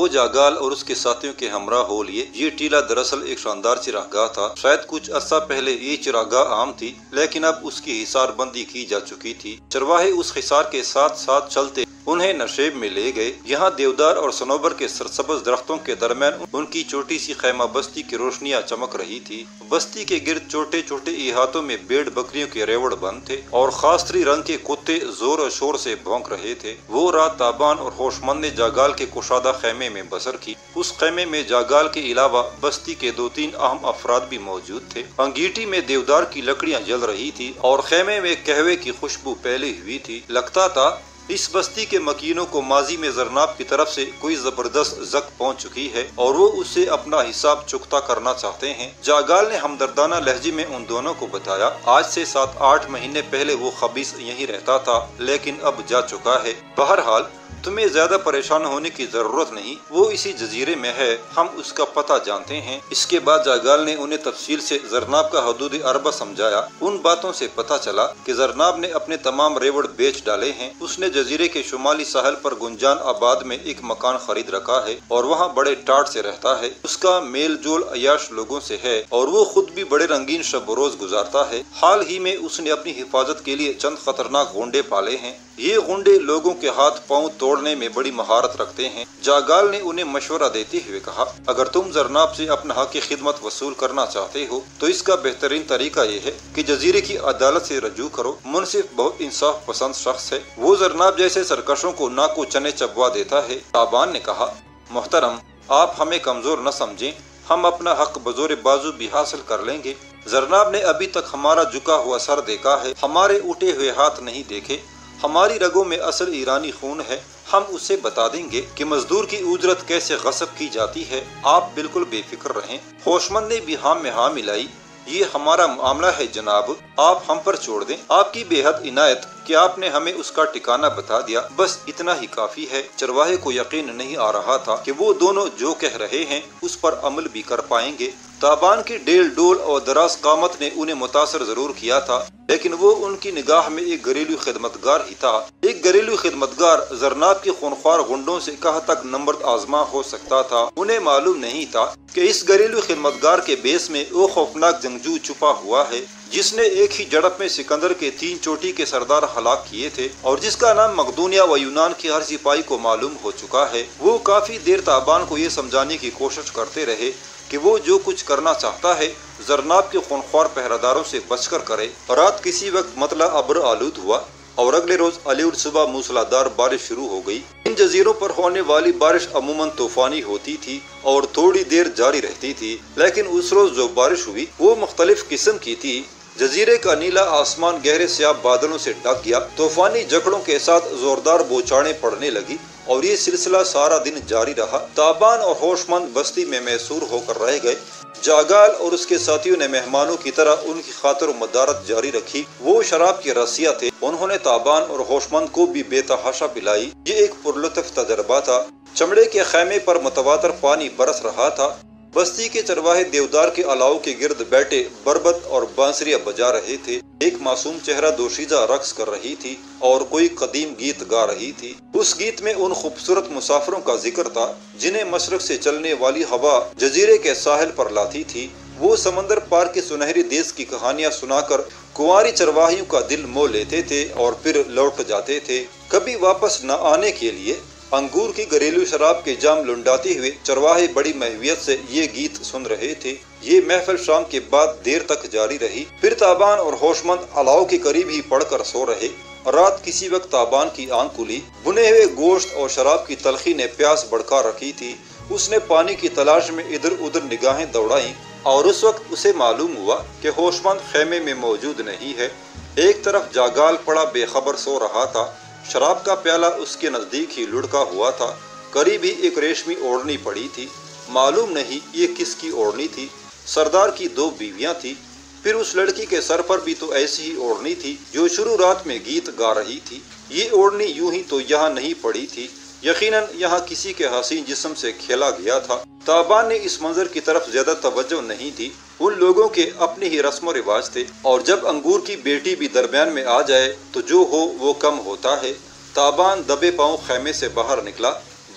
وہ جاگال اور اس کے ساتھیوں کے ہمراہ ہو لیے۔ یہ ٹیلہ دراصل ایک شاندار چراگاہ تھا۔ شاید کچھ عرصہ پہلے یہ چراگاہ عام تھی، لیکن اب اس کی حصار بندی کی جا چکی تھی۔ چرواہے اس حصار کے ساتھ ساتھ چلتے انہیں نشیب میں لے گئے۔ یہاں دیودار اور صنوبر کے سرسبز درختوں کے درمیان ان کی چھوٹی سی خیمہ بستی کی روشنیاں چمک رہی تھی۔ بستی کے گرد چھوٹے چھوٹے احاطوں میں بھیڑ بکریوں کے ریوڑ بند تھے اور خاصری رنگ کے کتے زور و شور سے بھونک رہے تھے۔ وہ رات تابان اور ہوش مند نے جاگال کے کشادہ خیمے میں بسر کی۔ اس خیمے میں جاگال کے علاوہ بستی کے 2-3 اہم افراد بھی موجود تھے۔ انگیٹھی میں دیودار کی لکڑیاں جل رہی تھی اور خیمے میں قہوے کی خوشبو پھیلی ہوئی تھی۔ لگتا تھا اس بستی کے مکینوں کو ماضی میں زرناب کی طرف سے کوئی زبردست زک پہنچ چکی ہے اور وہ اس سے اپنا حساب چکتا کرنا چاہتے ہیں۔ جاگال نے ہمدردانہ لہجے میں ان دونوں کو بتایا، آج سے 7-8 مہینے پہلے وہ خبیث یہیں رہتا تھا، لیکن اب جا چکا ہے۔ بہرحال تمہیں زیادہ پریشان ہونے کی ضرورت نہیں، وہ اسی جزیرے میں ہے، ہم اس کا پتہ جانتے ہیں۔ اس کے بعد جاگال نے انہیں تفصیل سے زرناب کا حدود اربہ سمجھایا۔ ان باتوں سے پتہ چلا کہ زرناب نے اپنے تمام ریوڑ بیچ ڈالے ہیں۔ اس نے جزیرے کے شمالی ساحل پر گنجان آباد میں ایک مکان خرید رکھا ہے اور وہاں بڑے ٹاٹ سے رہتا ہے۔ اس کا میل جول عیاش لوگوں سے ہے اور وہ خود بھی بڑے رنگین شب و روز گزارتا ہے۔ حال ہی میں اس نے اپنی حفاظت کے لیے چند خطرناک غنڈے پالے ہیں۔ یہ غنڈے لوگوں کے ہاتھ پاؤں توڑنے میں بڑی مہارت رکھتے ہیں۔ جاگال نے انہیں مشورہ دیتے ہوئے کہا، اگر تم زرناب سے اپنا حق کی خدمت وصول کرنا چاہتے ہو تو اس کا بہترین طریقہ یہ ہے کہ جزیرے کی عدالت سے رجوع کرو۔ منصف بہت انصاف پسند شخص ہے، وہ زرناب جیسے سرکشوں کو ناکو چنے چبوا دیتا ہے۔ تابان نے کہا، محترم، آپ ہمیں کمزور نہ سمجھیں، ہم اپنا حق بزور بازو بھی حاصل کر لیں گے۔ زرناب نے ابھی تک ہمارا جھکا ہوا سر دیکھا ہے، ہمارے اٹھے ہوئے ہاتھ نہیں دیکھے۔ ہماری رگوں میں اصل ایرانی خون ہے، ہم اسے بتا دیں گے کہ مزدور کی اجرت کیسے غصب کی جاتی ہے۔ آپ بالکل بے فکر رہیں۔ ہوشمند نے بھی ہاں میں ہاں ملائی۔ یہ ہمارا معاملہ ہے جناب، آپ ہم پر چھوڑ دیں۔ آپ کی بے حد عنایت کہ آپ نے ہمیں اس کا ٹھکانہ بتا دیا، بس اتنا ہی کافی ہے۔ چرواہے کو یقین نہیں آ رہا تھا کہ وہ دونوں جو کہہ رہے ہیں اس پر عمل بھی کر پائیں گے۔ تابان کی ڈیل ڈول اور دراز قامت نے انہیں متاثر ضرور کیا تھا، لیکن وہ ان کی نگاہ میں ایک گھریلو خدمتگار ہی تھا۔ ایک گھریلو خدمتگار زرناب کے خونخوار غنڈوں سے کہاں تک نمبرد آزما ہو سکتا تھا۔ انہیں معلوم نہیں تھا کہ اس گھریلو خدمتگار کے بیس میں وہ خوفناک جنگجو چھپا ہوا ہے جس نے ایک ہی جڑپ میں سکندر کے 3 چوٹی کے سردار ہلاک کیے تھے اور جس کا نام مقدونیہ و یونان کے ہر سپاہی کو معلوم ہو چکا ہے۔ وہ کافی دیر تابان کو یہ سمجھانے کی کوشش کرتے رہے کہ وہ جو کچھ کرنا چاہتا ہے زرناب کے خونخوار پہراداروں سے بچ کر کرے۔ رات کسی وقت مطلع ابر آلود ہوا اور اگلے روز علیوڑ صبح موسلادھار بارش شروع ہو گئی۔ ان جزیروں پر ہونے والی بارش عموماً طوفانی ہوتی تھی اور تھوڑی دیر جاری رہتی تھی، لیکن اس روز جو بارش ہوئی وہ مختلف قسم کی تھی۔ جزیرے کا نیلا آسمان گہرے سیاہ بادلوں سے ڈھک گیا، طوفانی جھکڑوں کے ساتھ زوردار بوچھاڑیں پڑنے لگی اور یہ سلسلہ سارا دن جاری رہا۔ تابان اور ہوش مند بستی میں محصور ہو کر رہ گئے۔ جاگال اور اس کے ساتھیوں نے مہمانوں کی طرح ان کی خاطر و مدارت جاری رکھی۔ وہ شراب کے رسیا تھے، انہوں نے تابان اور ہوش مند کو بھی بے تحاشا پلائی۔ یہ ایک پرلطف تجربہ تھا۔ چمڑے کے خیمے پر متواتر پانی برس رہا تھا۔ بستی کے چرواہے دیودار کے الاؤ کے گرد بیٹھے بربت اور بانسریاں بجا رہے تھے۔ ایک معصوم چہرہ دوشیزہ رقص کر رہی تھی اور کوئی قدیم گیت گا رہی تھی۔ اس گیت میں ان خوبصورت مسافروں کا ذکر تھا جنہیں مشرق سے چلنے والی ہوا جزیرے کے ساحل پر لاتی تھی۔ وہ سمندر پار کے سنہری دیس کی کہانیاں سنا کر کنواری چرواہیوں کا دل موہ لیتے تھے اور پھر لوٹ جاتے تھے، کبھی واپس نہ آنے کے لیے۔ انگور کی گھریلو شراب کے جام لنڈاتے ہوئے چرواہے بڑی محویت سے یہ گیت سن رہے تھے۔ یہ محفل شام کے بعد دیر تک جاری رہی، پھر تابان اور ہوش مند الاؤ کے قریب ہی پڑھ کر سو رہے۔ رات کسی وقت تابان کی آنکھ کھلی، بنے ہوئے گوشت اور شراب کی تلخی نے پیاس بڑھکا رکھی تھی۔ اس نے پانی کی تلاش میں ادھر ادھر نگاہیں دوڑائیں اور اس وقت اسے معلوم ہوا کہ ہوش مند خیمے میں موجود نہیں ہے۔ ایک طرف جاگال پڑا بے خبر سو رہا تھا، شراب کا پیالہ اس کے نزدیک ہی لڑکا ہوا تھا، قریب ہی ایک ریشمی اوڑھنی پڑی تھی، معلوم نہیں یہ کس کی اوڑھنی تھی۔ سردار کی 2 بیویاں تھی، پھر اس لڑکی کے سر پر بھی تو ایسی ہی اوڑھنی تھی جو شروع رات میں گیت گا رہی تھی۔ یہ اوڑھنی یوں ہی تو یہاں نہیں پڑی تھی، یقیناً یہاں کسی کے حسین جسم سے کھیلا گیا تھا۔ تابان نے اس منظر کی طرف زیادہ توجہ نہیں دی، ان لوگوں کے اپنے ہی رسم و رواج تھے اور جب انگور کی بیٹی بھی درمیان میں آ جائے تو جو ہو وہ کم ہوتا ہے۔ تابان دبے پاؤں خیمے سے باہر نکلا،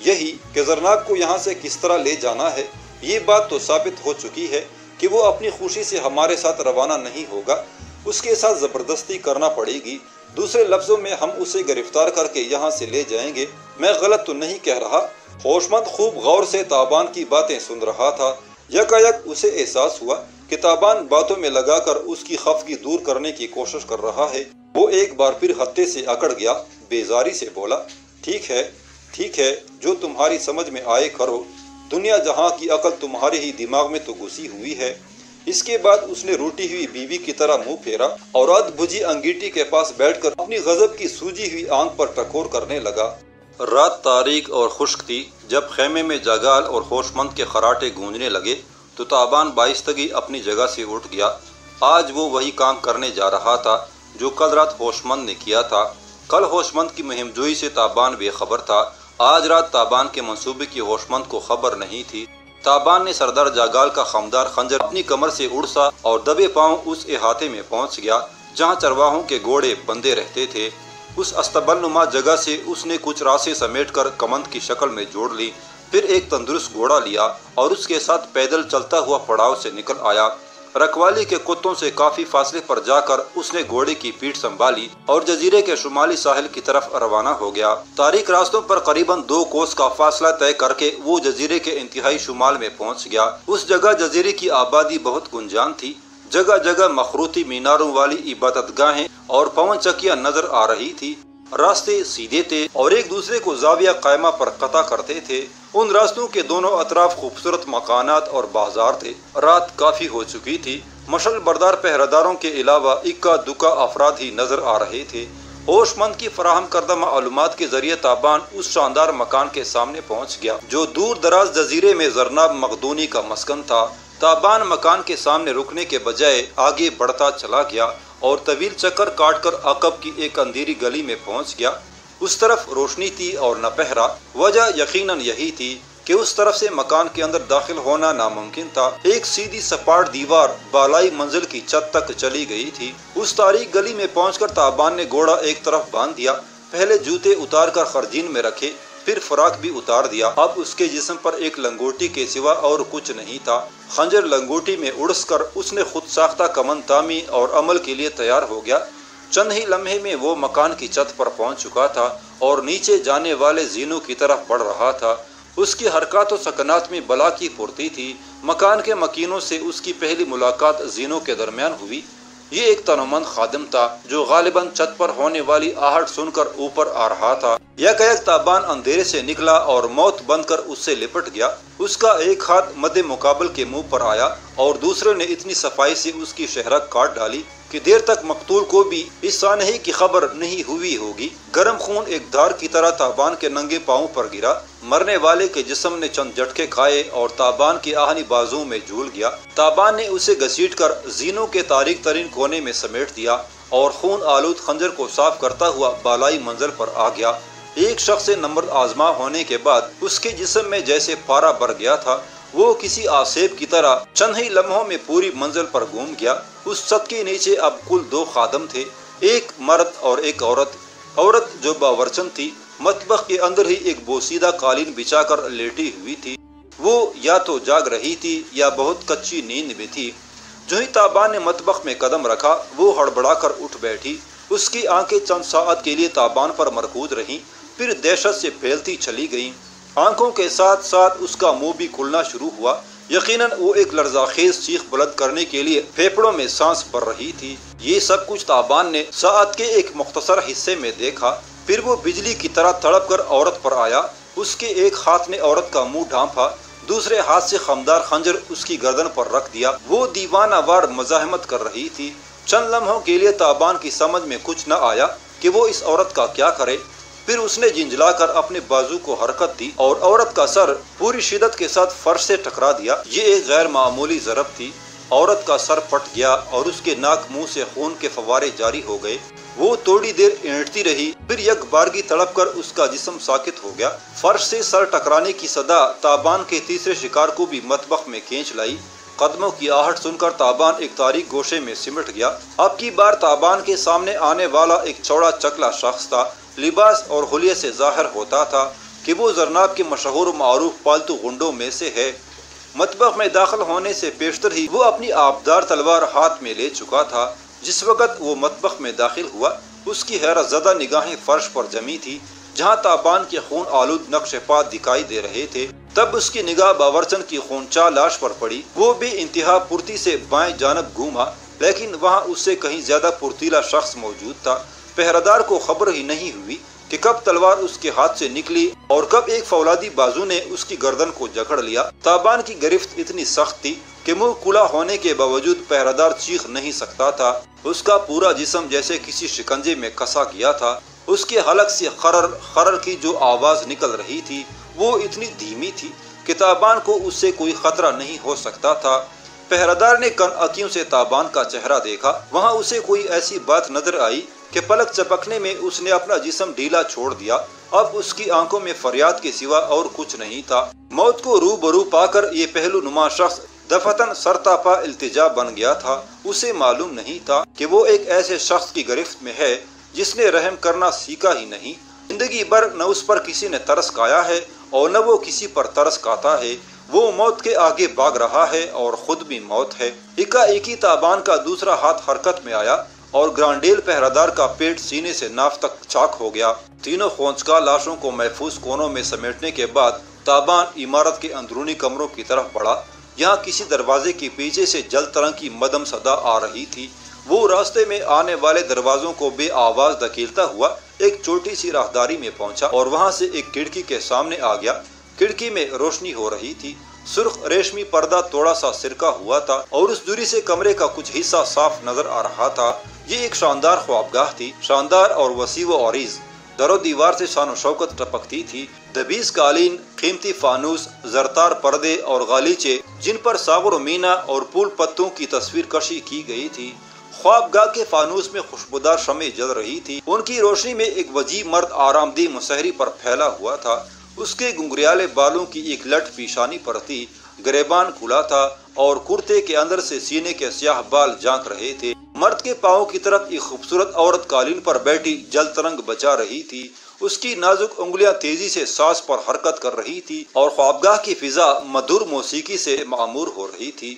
یہی کہ زرناب کو یہاں سے کس طرح لے جانا ہے، یہ بات تو ثابت ہو چکی ہے کہ وہ اپنی خوشی سے ہمارے ساتھ روانہ نہیں ہوگا، اس کے ساتھ زبردستی کرنا پڑے گی۔ دوسرے لفظوں میں ہم اسے گرفتار کر کے یہاں سے لے جائیں گے۔ میں غلط تو نہیں کہہ رہا؟ ہوشمند خوب غور سے تابان کی باتیں سن رہا تھا۔ یکایک اسے احساس ہوا کہ تابان باتوں میں لگا کر اس کی خفگی دور کرنے کی کوشش کر رہا ہے۔ وہ ایک بار پھر ہتے سے اکڑ گیا، بیزاری سے بولا، ٹھیک ہے، جو تمہاری سمجھ میں آئے کرو، دنیا جہاں کی عقل تمہارے ہی دماغ میں تو گھسی ہوئی ہے۔ اس کے بعد اس نے روٹی ہوئی بیوی کی طرح منہ پھیرا اور ادھ بجھی انگیٹھی کے پاس بیٹھ کر اپنی غضب کی سوجی ہوئی آنکھ پر ٹکور کرنے لگا۔ رات تاریک اور خشک تھی۔ جب خیمے میں جاگال اور ہوشمند کے خراٹے گونجنے لگے تو تابان بائستگی اپنی جگہ سے اٹھ گیا۔ آج وہ وہی کام کرنے جا رہا تھا جو کل رات ہوشمند نے کیا تھا۔ کل ہوشمند کی مہم جوئی سے تابان بے خبر تھا، آج رات تابان کے منصوبے کی ہوشمند کو خبر نہیں تھی۔ تابان نے سردار جاگال کا خمدار خنجر اپنی کمر سے اڑسا اور دبے پاؤں اس احاطے میں پہنچ گیا جہاں چرواہوں کے گھوڑے بندھے رہتے تھے۔ اس استبل نما جگہ سے اس نے کچھ راسے سمیٹ کر کمند کی شکل میں جوڑ لی، پھر ایک تندرست گھوڑا لیا اور اس کے ساتھ پیدل چلتا ہوا پڑاؤ سے نکل آیا۔ رکوالی کے کتوں سے کافی فاصلے پر جا کر اس نے گھوڑے کی پیٹھ سنبھالی اور جزیرے کے شمالی ساحل کی طرف روانہ ہو گیا۔ تاریک راستوں پر قریباً 2 کوس کا فاصلہ طے کر کے وہ جزیرے کے انتہائی شمال میں پہنچ گیا۔ اس جگہ جزیرے کی آبادی بہت گنجان تھی، جگہ جگہ مخروطی میناروں والی عبادت گاہیں اور پون چکیاں نظر آ رہی تھی۔ راستے سیدھے تھے اور ایک دوسرے کو زاویہ قائمہ پر قطع کرتے تھے۔ ان راستوں کے دونوں اطراف خوبصورت مکانات اور بازار تھے۔ رات کافی ہو چکی تھی، مشعل بردار پہرےداروں کے علاوہ اکا دکا افراد ہی نظر آ رہے تھے۔ ہوشمند کی فراہم کردہ معلومات کے ذریعے تابان اس شاندار مکان کے سامنے پہنچ گیا جو دور دراز جزیرے میں زرناب مقدونی کا مسکن تھا۔ تابان مکان کے سامنے رکنے کے بجائے آگے بڑھتا چلا گیا اور طویل چکر کاٹ کر عقب کی ایک اندھیری گلی میں پہنچ گیا۔ اس طرف روشنی تھی اور نہ پہرا۔ وجہ یقیناً یہی تھی کہ اس طرف سے مکان کے اندر داخل ہونا ناممکن تھا۔ ایک سیدھی سپاٹ دیوار بالائی منزل کی چھت تک چلی گئی تھی۔ اس تاریک گلی میں پہنچ کر تابان نے گھوڑا ایک طرف باندھ دیا، پہلے جوتے اتار کر خرجین میں رکھے، پھر فراق بھی اتار دیا۔ اب اس کے جسم پر ایک لنگوٹی کے سوا اور کچھ نہیں تھا۔ خنجر لنگوٹی میں اڑس کر اس نے خود ساختہ کمند تامی اور عمل کے لیے تیار ہو گیا۔ چند ہی لمحے میں وہ مکان کی چھت پر پہنچ چکا تھا اور نیچے جانے والے زینوں کی طرف بڑھ رہا تھا۔ اس کی حرکات و سکنات میں بلا کی پھرتی تھی۔ مکان کے مکینوں سے اس کی پہلی ملاقات زینوں کے درمیان ہوئی۔ یہ ایک تنومند خادم تھا جو غالباً چھت پر ہونے والی آہٹ سن کر اوپر آ رہا تھا۔ یکایک تابان اندھیرے سے نکلا اور موت بن کر اس سے لپٹ گیا۔ اس کا ایک ہاتھ مد مقابل کے منہ پر آیا اور دوسرے نے اتنی صفائی سے اس کی شہرک کاٹ ڈالی کہ دیر تک مقتول کو بھی اس سانحے کی خبر نہیں ہوئی ہوگی۔ گرم خون ایک دھار کی طرح تابان کے ننگے پاؤں پر گرا۔ مرنے والے کے جسم نے چند جھٹکے کھائے اور تابان کے آہنی بازوؤں میں جھول گیا۔ تابان نے اسے گھسیٹ کر زینوں کے تاریک ترین کونے میں سمیٹ دیا اور خون آلود خنجر کو صاف کرتا ہوا بالائی منزل پر آ گیا۔ ایک شخص سے نمبر آزما ہونے کے بعد اس کے جسم میں جیسے پارا بھر گیا تھا۔ وہ کسی آسیب کی طرح چند ہی لمحوں میں پوری منزل پر گھوم گیا۔ اس چھت کے نیچے اب کل 2 خادم تھے، ایک مرد اور ایک عورت۔ عورت جو باورچن تھی مطبخ کے اندر ہی ایک بوسیدہ قالین بچھا کر لیٹی ہوئی تھی۔ وہ یا تو جاگ رہی تھی یا بہت کچی نیند میں تھی۔ جو ہی تابان نے مطبخ میں قدم رکھا وہ ہڑبڑا کر اٹھ بیٹھی۔ اس کی آنکھیں چند ساعت کے لیے تابان پر مرکوز رہیں، پھر دہشت سے پھیلتی چلی گئیں۔ آنکھوں کے ساتھ ساتھ اس کا منہ بھی کھلنا شروع ہوا۔ یقیناً وہ ایک لرزہ خیز چیخ بلند کرنے کے لیے پھیپڑوں میں سانس بھر رہی تھی۔ یہ سب کچھ تابان نے ساعت کے ایک مختصر حصے میں دیکھا۔ پھر وہ بجلی کی طرح تڑپ کر عورت پر آیا۔ اس کے ایک ہاتھ نے عورت کا منہ ڈھانپا، دوسرے ہاتھ سے خمدار خنجر اس کی گردن پر رکھ دیا۔ وہ دیوانہ وار مزاحمت کر رہی تھی۔ چند لمحوں کے لیے تابان کی سمجھ میں کچھ نہ آیا کہ وہ اس عورت کا کیا کرے۔ پھر اس نے جھنجھلا کر اپنے بازو کو حرکت دی اور عورت کا سر پوری شدت کے ساتھ فرش سے ٹکرا دیا۔ یہ ایک غیر معمولی ضرب تھی۔ عورت کا سر پھٹ گیا اور اس کے ناک منہ سے خون کے فوارے جاری ہو گئے۔ وہ تھوڑی دیر اینٹتی رہی، پھر یک بارگی تڑپ کر اس کا جسم ساکت ہو گیا۔ فرش سے سر ٹکرانے کی صدا تابان کے تیسرے شکار کو بھی مطبخ میں کھینچ لائی۔ قدموں کی آہٹ سن کر تابان ایک تاریک گوشے میں سمٹ گیا۔ اب کی بار تابان کے سامنے آنے والا ایک چوڑا چکلا شخص تھا۔ لباس اور حلیے سے ظاہر ہوتا تھا کہ وہ زرناب کے مشہور و معروف پالتو غنڈوں میں سے ہے۔ مطبخ میں داخل ہونے سے پیشتر ہی وہ اپنی آبدار تلوار ہاتھ میں لے چکا تھا۔ جس وقت وہ مطبخ میں داخل ہوا، اس کی حیرت زدہ نگاہیں فرش پر جمی تھی جہاں تابان کے خون آلود نقش پات دکھائی دے رہے تھے۔ تب اس کی نگاہ باورچن کی خونچا لاش پر پڑی۔ وہ بھی انتہا پھرتی سے بائیں جانب گھوما، لیکن وہاں اس سے کہیں زیادہ پھرتیلا شخص موجود تھا۔ پہرےدار کو خبر ہی نہیں ہوئی کہ کب تلوار اس کے ہاتھ سے نکلی اور کب ایک فولادی بازو نے اس کی گردن کو جکڑ لیا۔ تابان کی گرفت اتنی سخت تھی کہ منہ کھلا ہونے کے باوجود پہرےدار چیخ نہیں سکتا تھا۔ اس کا پورا جسم جیسے کسی شکنجے میں کسا گیا تھا۔ اس کے حلق سے خرر خرر کی جو آواز نکل رہی تھی وہ اتنی دھیمی تھی کہ تابان کو اس سے کوئی خطرہ نہیں ہو سکتا تھا۔ پہرےدار نے کن عقیوں سے تابان کا چہرہ دیکھا۔ وہاں اسے کوئی ایسی بات نظر آئی کہ پلک چپکنے میں اس نے اپنا جسم ڈھیلا چھوڑ دیا۔ اب اس کی آنکھوں میں فریاد کے سوا اور کچھ نہیں تھا۔ موت کو روبرو پا کر یہ پہلو نما شخص دفعتاً سرتاپا التجا بن گیا تھا۔ اسے معلوم نہیں تھا کہ وہ ایک ایسے شخص کی گرفت میں ہے جس نے رحم کرنا سیکھا ہی نہیں۔ زندگی بھر نہ اس پر کسی نے ترس کھایا ہے اور نہ وہ کسی پر ترس کھاتا ہے۔ وہ موت کے آگے بھاگ رہا ہے اور خود بھی موت ہے۔ ایکا ایکی تابان کا دوسرا ہاتھ حرکت میں آیا اور گرانڈیل پہرےدار کا پیٹ سینے سے ناف تک چاک ہو گیا۔ تینوں خونچکا لاشوں کو محفوظ کونوں میں سمیٹنے کے بعد تابان عمارت کے اندرونی کمروں کی طرف بڑھا۔ یہاں کسی دروازے کے پیچھے سے جل ترنگ کی مدم صدا آ رہی تھی۔ وہ راستے میں آنے والے دروازوں کو بے آواز دھکیلتا ہوا ایک چھوٹی سی راہداری میں پہنچا اور وہاں سے ایک کھڑکی کے سامنے آ گیا۔ کھڑکی میں روشنی ہو رہی تھی۔ سرخ ریشمی پردہ تھوڑا سا سرکا ہوا تھا اور اس دوری سے کمرے کا کچھ حصہ صاف نظر آ رہا تھا۔ یہ ایک شاندار خوابگاہ تھی، شاندار اور وسیع و عریض۔ در و دیوار سے شان و شوکت ٹپکتی تھی۔ دبیز قالین، قیمتی فانوس، زرتار پردے اور غالیچے جن پر ساغر و مینا اور پھول پتوں کی تصویر کشی کی گئی تھی۔ خوابگاہ کے فانوس میں خوشبودار شمع جل رہی تھی۔ ان کی روشنی میں ایک وجیح مرد آرام دہ مسہری پر پھیلا ہوا تھا۔ اس کے گنگریالے بالوں کی ایک لٹ پیشانی پر تھی۔ گریبان کھلا تھا اور کرتے کے اندر سے سینے کے سیاہ بال جھانک رہے تھے۔ مرد کے پاؤں کی طرف ایک خوبصورت عورت قالین پر بیٹھی جل ترنگ بچا رہی تھی۔ اس کی نازک انگلیاں تیزی سے ساز پر حرکت کر رہی تھی اور خوابگاہ کی فضا مدھر موسیقی سے معمور ہو رہی تھی۔